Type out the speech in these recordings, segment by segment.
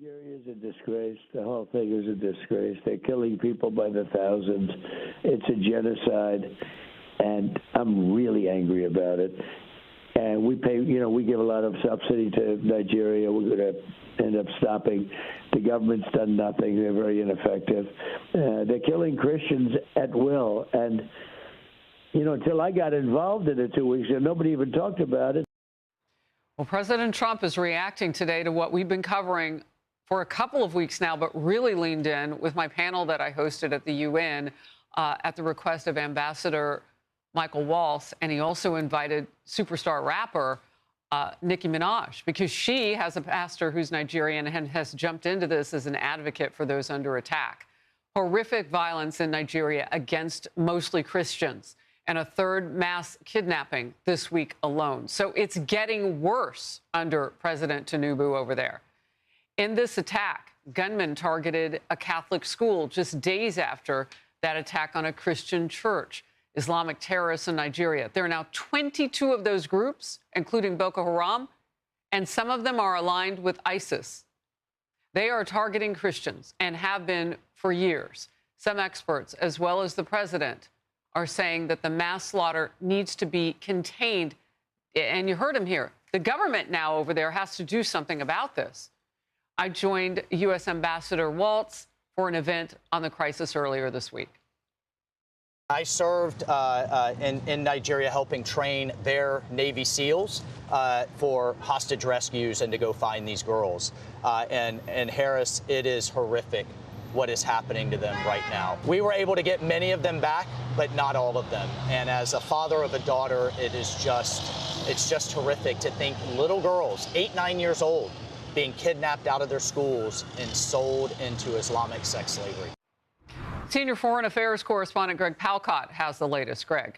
Nigeria is a disgrace. The whole thing is a disgrace. They're killing people by the thousands. It's a genocide, and I'm really angry about it. And we pay, we give a lot of subsidy to Nigeria. We're going to end up stopping. The government's done nothing. They're very ineffective. They're killing Christians at will. And, until I got involved in it 2 weeks ago, nobody even talked about it. Well, President Trump is reacting today to what we've been covering for a couple of weeks now, but really leaned in with my panel that I hosted at the UN at the request of Ambassador Michael Waltz. And he also invited superstar rapper Nicki Minaj, because she has a pastor who's Nigerian and has jumped into this as an advocate for those under attack. Horrific violence in Nigeria against mostly Christians, and a third mass kidnapping this week alone. So it's getting worse under President Tinubu over there. In this attack, gunmen targeted a Catholic school just days after that attack on a Christian church. Islamic terrorists in Nigeria. There are now 22 of those groups, including Boko Haram, and some of them are aligned with ISIS. They are targeting Christians and have been for years. Some experts, as well as the president, are saying that the mass slaughter needs to be contained. And you heard him here. The government now over there has to do something about this. I joined U.S. Ambassador Waltz for an event on the crisis earlier this week. I served in Nigeria helping train their Navy SEALs for hostage rescues and to go find these girls. And Harris, it is horrific what is happening to them right now. We were able to get many of them back, but not all of them. And as a father of a daughter, it's just horrific to think little girls, 8, 9 years old, being kidnapped out of their schools and sold into Islamic sex slavery. Senior Foreign Affairs correspondent Greg Palcott has the latest. Greg.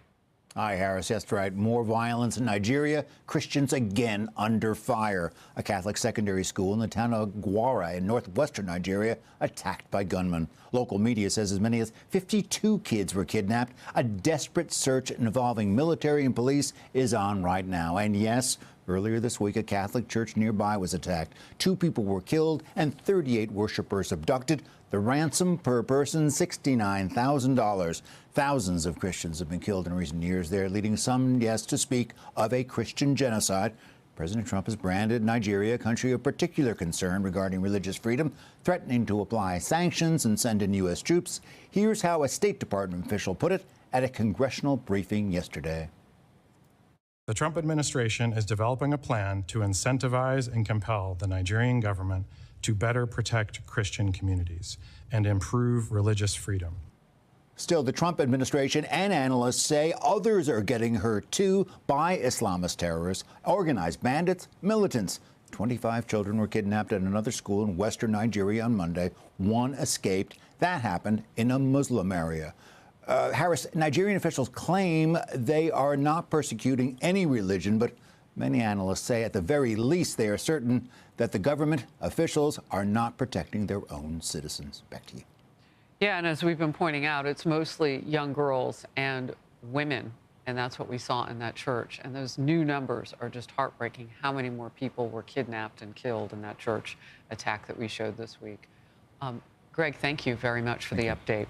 Hi, Harris. That's right. More violence in Nigeria. Christians again under fire. A Catholic secondary school in the town of Gwara in northwestern Nigeria attacked by gunmen. Local media says as many as 52 kids were kidnapped. A desperate search involving military and police is on right now. And yes, earlier this week, a Catholic church nearby was attacked. 2 people were killed and 38 worshipers abducted. The ransom per person, $69,000. Thousands of Christians have been killed in recent years there, leading some, yes, to speak of a Christian genocide. President Trump has branded Nigeria a country of particular concern regarding religious freedom, threatening to apply sanctions and send in U.S. troops. Here's how a State Department official put it at a congressional briefing yesterday. The Trump administration is developing a plan to incentivize and compel the Nigerian government to better protect Christian communities and improve religious freedom. Still, the Trump administration and analysts say others are getting hurt, too, by Islamist terrorists, organized bandits, militants. 25 children were kidnapped at another school in western Nigeria on Monday. 1 escaped. That happened in a Muslim area. Harris, Nigerian officials claim they are not persecuting any religion, but many analysts say at the very least they are certain that the government officials are not protecting their own citizens. Back to you. Yeah, and as we've been pointing out, it's mostly young girls and women, and that's what we saw in that church. And those new numbers are just heartbreaking. How many more people were kidnapped and killed in that church attack that we showed this week? Greg, thank you very much for the update.